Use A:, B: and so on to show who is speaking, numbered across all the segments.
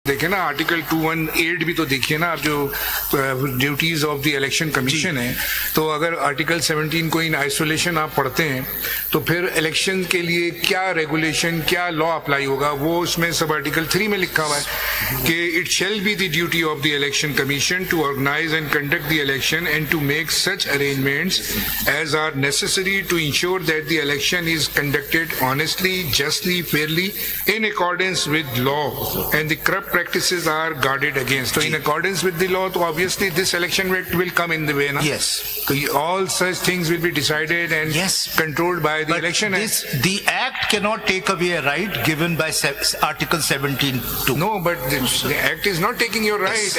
A: देखे ना आर्टिकल 218 भी तो देखिए ना आप, जो duties of the election commission है, तो अगर आर्टिकल 17 को इन आइसोलेशन आप पढ़ते हैं तो फिर इलेक्शन के लिए क्या रेगुलेशन, क्या लॉ अप्लाई होगा, वो उसमें सब आर्टिकल 3 में लिखा हुआ है कि it shall be the duty of the election commission to organise and conduct the election and to make such arrangements as are necessary to ensure that the election is conducted honestly, justly, fairly in accordance with law and the corrupt practices are guarded against. So in accordance with the law, so obviously this election act will come in the way, na?
B: Yes.
A: So all such things will be decided and controlled by the election act.
B: The act cannot take away a right given by Article 17(2).
A: No, but the act is not taking your right.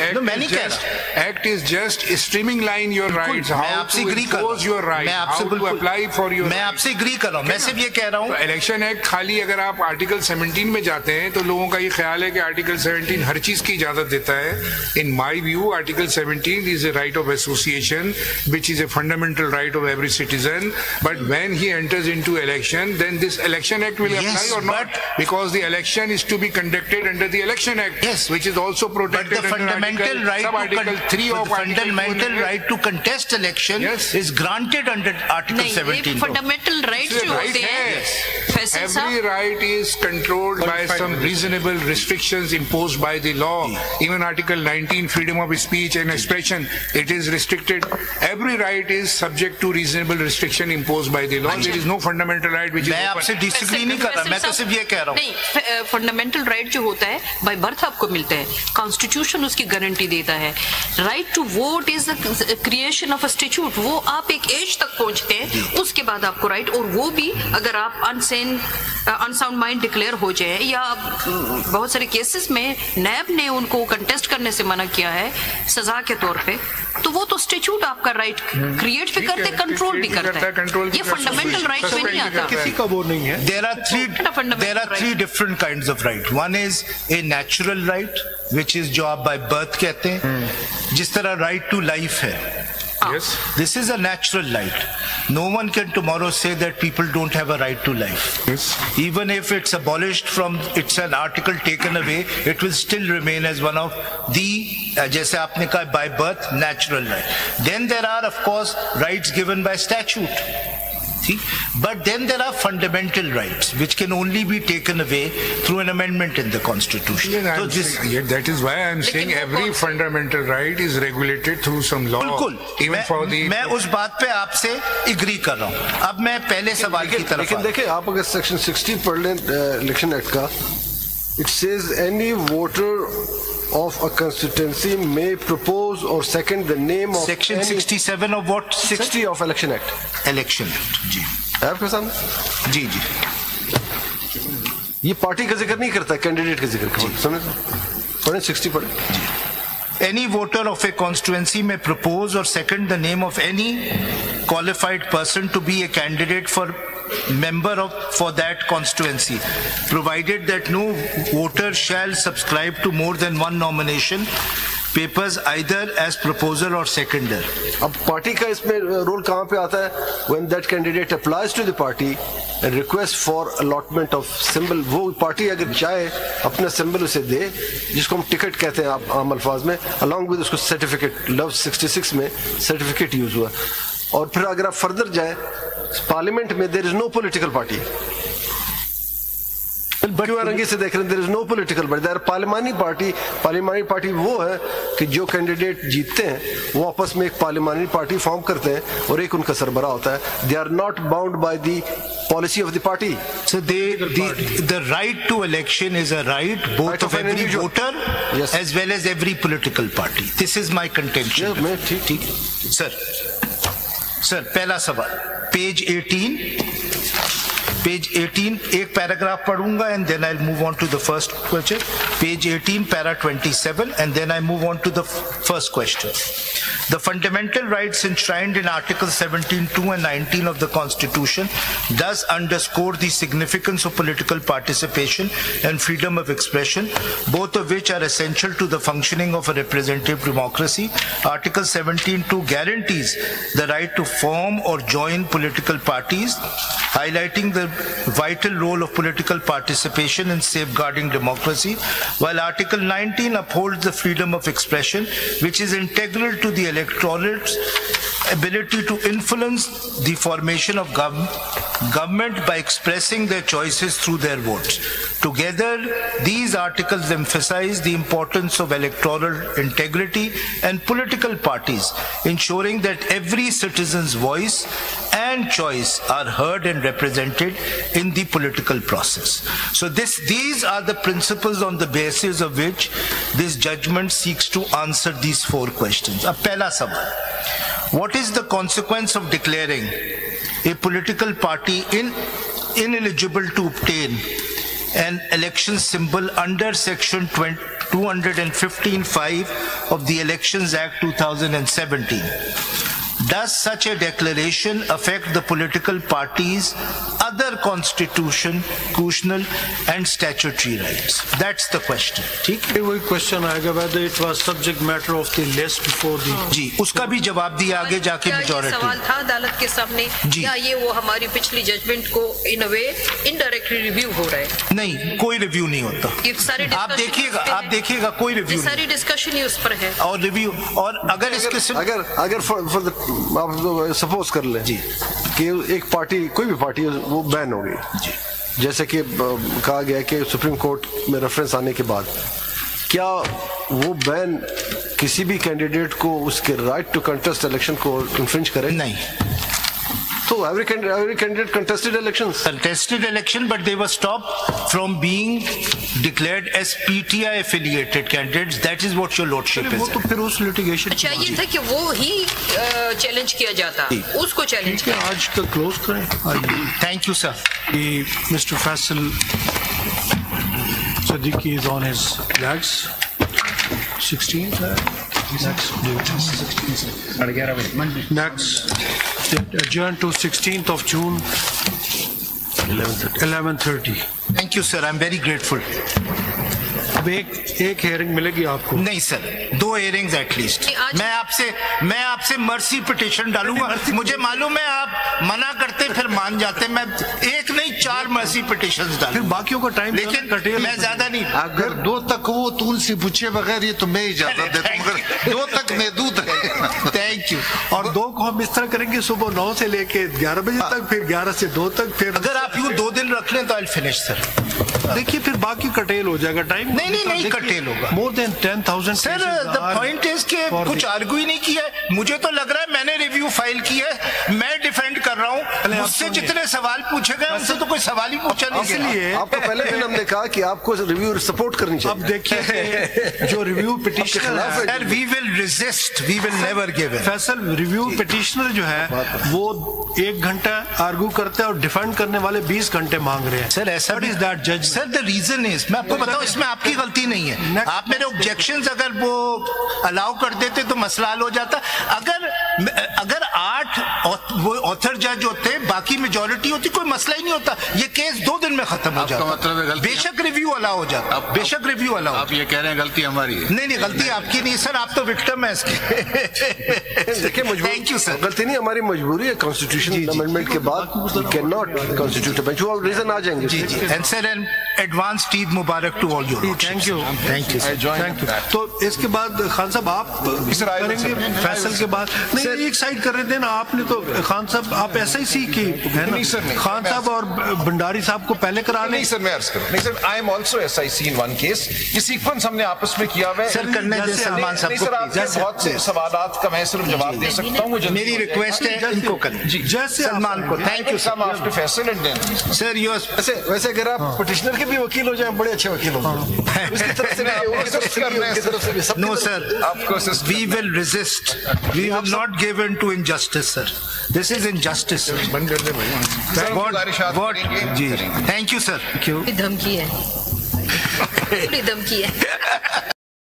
A: Act is just streamline your rights. How to impose your right. How to apply for your.
B: मैं आपसे agree कर रहा हूँ. मैं सिर्फ ये कह रहा हूँ.
A: Election act खाली अगर आप आर्टिकल 17 में जाते हैं तो लोगों का ये ख्याल है कि आर्टिकल 17 हर चीज की इजाजत देता है. In my view article 17 is a right of association which is a fundamental right of every citizen, but when he enters into election then this election act will apply or not, because the election is to be conducted under the election act, which is also protected
B: under fundamental
A: article 3 of
B: fundamental right to contest election is granted under article 17.
C: fundamental rights जो होते हैं,
A: every right is controlled by some reasonable restrictions imposed by the law. Even article 19, freedom of speech and expression, it is restricted. Every right is subject to reasonable restriction imposed by the law. There is no fundamental right which is
B: मैं आपसे disagree नहीं कर रहा, मैं तो सिर्फ ये कह रहा हूँ.
C: नहीं, fundamental right जो होता है by birth आपको मिलता है, constitution उसकी गारंटी देता है. right to vote is the creation of a statute. वो आप एक एज तक पहुंचते हैं, उसके बाद आपको right, और वो भी अगर आप अनसाउंड माइंड डिक्लेयर हो जाए, या बहुत सारे केसेस में नैब ने उनको कंटेस्ट करने से मना किया है सजा के तौर पे, तो वो तो स्टैट्यूट आपका राइट क्रिएट भी करते, कंट्रोल भी करता है. ये फंडामेंटल राइट में नहीं आता.
B: किसी का वो नहीं है. There are three different kinds of right. One is a natural right, which is जो आप by birth कहते हैं, जिस तरह right to life है.
A: Yes.
B: This is a natural right. No one can tomorrow say that people don't have a right to life.
A: Yes.
B: Even if it's abolished from, it's an article taken away, it will still remain as one of the, जैसे आपने कहा, by birth, natural right. Then there are, of course, rights given by statute. But then there are fundamental rights which can only be taken away through an amendment in the constitution.
A: That is why I am saying every fundamental right is regulated through some law.
B: बिल्कुल. मैं उस बात पे आपसे agree कर रहा हूँ. अब मैं पहले सवाल की तरफ.
D: लेकिन देखिए, आप अगर सेक्शन 16 पढ़ लें इलेक्शन एक्ट का, it says any voter of a constituency may propose or second the name of
B: section 67 of what?
D: 60 of election act.
B: Election act. जी.
D: आपके सामने.
B: जी.
D: ये पार्टी का जिक्र नहीं करता, कैंडिडेट का जिक्र करता है. सुने, पढ़े 60 पढ़े.
B: Any voter of a constituency may propose or second the name of any qualified person to be a candidate for for that constituency, provided that no voter shall subscribe to more than one nomination papers either as proposer or seconder.
D: अब party का इसमें role कहाँ पे आता है? When that candidate applies to the party and requests for allotment of symbol, वो party अगर चाहे अपना सिंबल उसे दे, जिसको हम टिकट कहते हैं आप आम अल्फाज में, along with उसको सर्टिफिकेट, लव 66 में सर्टिफिकेट यूज हुआ. और फिर अगर आप फर्दर जाए पार्लियामेंट में, there is no political party. क्यों रंगी से देख रहे हैं? There is no political party. There parliamentary party. Parliamentary party वो है कि जो कैंडिडेट जीतते हैं वो आपस में एक पार्लियामानी पार्टी फॉर्म करते हैं और एक उनका सरबराह होता है. They are not bound by the policy of the party.
B: So the right to election is a right both of every voter as well as every political party. This is my contention.
D: ठीक.
B: Sir पहला सवाल, page 18 एक paragraph पढ़ूंगा and then I'll move on to the first question. Page 18, para 27, and then I move on to the first question. The fundamental rights enshrined in Article 17(2) and 19 of the Constitution does underscore the significance of political participation and freedom of expression, both of which are essential to the functioning of a representative democracy. Article 17(2) guarantees the right to form or join political parties, highlighting the vital role of political participation in safeguarding democracy, while Article 19 upholds the freedom of expression, which is integral to the electorate's ability to influence the formation of government by expressing their choices through their votes. Together, these articles emphasize the importance of electoral integrity and political parties, ensuring that every citizen's voice and choice are heard and represented in the political process. So these are the principles on the basis of which this judgment seeks to answer these four questions. Ab pehla sawal. What is the consequence of declaring a political party ineligible to obtain an election symbol under Section 215(5) of the Elections Act 2017? Does such a declaration affect the political parties' other constitutional and statutory rights? That's the question. ठीक है?
E: वही question आएगा whether it was subject matter of the list before the
B: जी उसका भी जवाब दिया आगे जाके मेजॉरिटी।
C: सवाल था अदालत के सामने क्या ये वो हमारी पिछली जजमेंट को इन अ वे इनडायरेक्टली रिव्यू हो रहा है?
B: नहीं, कोई रिव्यू नहीं होता। आप देखिएगा कोई रिव्यू,
C: सारी डिस्कशन ही उस पर है
B: और रिव्यू। और अगर इसके
D: अगर आप सपोज कर लें जी कि एक पार्टी, कोई भी पार्टी वो बैन हो गई जी, जैसे कि कहा गया कि सुप्रीम कोर्ट में रेफरेंस आने के बाद, क्या वो बैन किसी भी कैंडिडेट को उसके राइट टू कंटेस्ट इलेक्शन को इन्फ्रिंज करे?
B: नहीं।
D: So every candidate contested elections.
B: Contested election, but they were stopped from being declared as PTI affiliated candidates. That is what your lordship is.
E: वो तो फिर उस litigation।
C: अच्छा ये था कि वो ही चैलेंज किया जाता, उसको चैलेंज किया।
E: आज का क्लोज करें।
B: Thank you, sir.
E: Mr. Faisal Siddiqui is on his legs. 16th. Next. Adjourned to 16th of June, 11:30.
B: Thank you, sir. I'm very grateful.
E: अब एक हेयरिंग मिलेगी आपको?
B: नहीं सर, 2 hearings एटलीस्ट। मैं आपसे मर्सी पिटिशन डालूंगा। मुझे मालूम है आप मना करते फिर मान जाते। मैं एक नहीं 4 मर्सी पिटिशंस डालूंगा।
E: फिर बाकियों का टाइम,
B: लेकिन मैं ज्यादा नहीं।
F: अगर 2 तक वो तुलसी पूछे बगैर ये तो मैं इजाजत देता हूँ, मगर 2 तक महदूद है।
B: Thank you.
E: और 2 को हम इस तरह करेंगे सुबह 9 से लेके 11 बजे तक, फिर 11 से 2 तक। फिर
B: अगर आप यूँ 2 दिन रख लें तो आई फिनिश सर।
E: देखिए फिर बाकी कटेल हो जाएगा टाइम।
B: नहीं कटेल होगा।
E: More than 10,000।
B: Sir the point is के कुछ आर्ग्यू ही नहीं किया है। मुझे तो लग रहा है मैंने रिव्यू फाइल किया है, मैं डिफेंड कर रहा हूँ। मुझसे जितने सवाल पूछे गए उनसे तो कोई सवाल ही पूछा नहीं।
E: इसलिए
D: आपको पहले दिन हमने कहा कि आपको रिव्यू सपोर्ट करनी चाहिए।
E: अब देखिए जो रिव्यू पिटिशनर
B: है, we will resist, we will never give in.
E: Faisal review petitioner जो है वो 1 घंटा आर्ग्यू करते हैं और डिफेंड करने वाले 20 घंटे मांग रहे हैं।
B: सर ऐसा इज दैट जज। सर द रीजन इज, मैं आपको बताऊं इसमें आपकी गलती नहीं है। आप मेरे ऑब्जेक्शंस अगर वो अलाउ कर देते तो मसला हल हो जाता। अगर 8 वो ऑथर जज होते, बाकी मेजॉरिटी होती, कोई मसला ही नहीं होता। ये केस 2 दिन में खत्म हो जाता।
F: मतलब
B: बेशक रिव्यू अलाउ हो जाता, बेशक रिव्यू अलाउ।
F: आप ये कह रहे हैं गलती हमारी है?
B: नहीं गलती आपकी नहीं सर, आप तो विक्टिम है इसके।
D: देखिए
B: थैंक यू सर।
D: गलती नहीं, हमारी मजबूरी है। कॉन्स्टिट्यूशन अमेंडमेंट के बाद कैन नॉट कॉन्स्टिट्यूट बेंच। वो रीजन आ जाएंगे।
B: जी and sir and advanced Eid Mubarak to all you.
E: Thank you.
F: Thank you.
E: तो इसके बाद खान साहब आप करेंगे फैसल के बाद? नहीं एक साइड कर रहे थे ना आपने, तो खान साहब आप SIC की है ना? खान साहब और भंडारी साहब को पहले करा लें।
F: नहीं सर मैं अर्ज करूं। नहीं sir I am also SIC in one case. ये सीक्वेंस हमने आपस में किया हुआ है
B: सर। करने दे सलमान साहब को।
F: सर आपके बहुत से सवालात का मैं सिर्फ जवाब दे सकता हूं।
B: मेरी रिक्वेस्ट है इनको करें जी, जैसे सलमान को। Thank you sir.
F: After Faisal and then sir
B: you
D: वैसे अगर आप पिटिशनर के भी वकील हो जाए, बड़े अच्छे वकील हो जाए।
B: No sir, we will resist. We will not give in to injustice, sir. This is injustice. What? Ji. Thank you, sir.
C: धमकी है, धमकी है।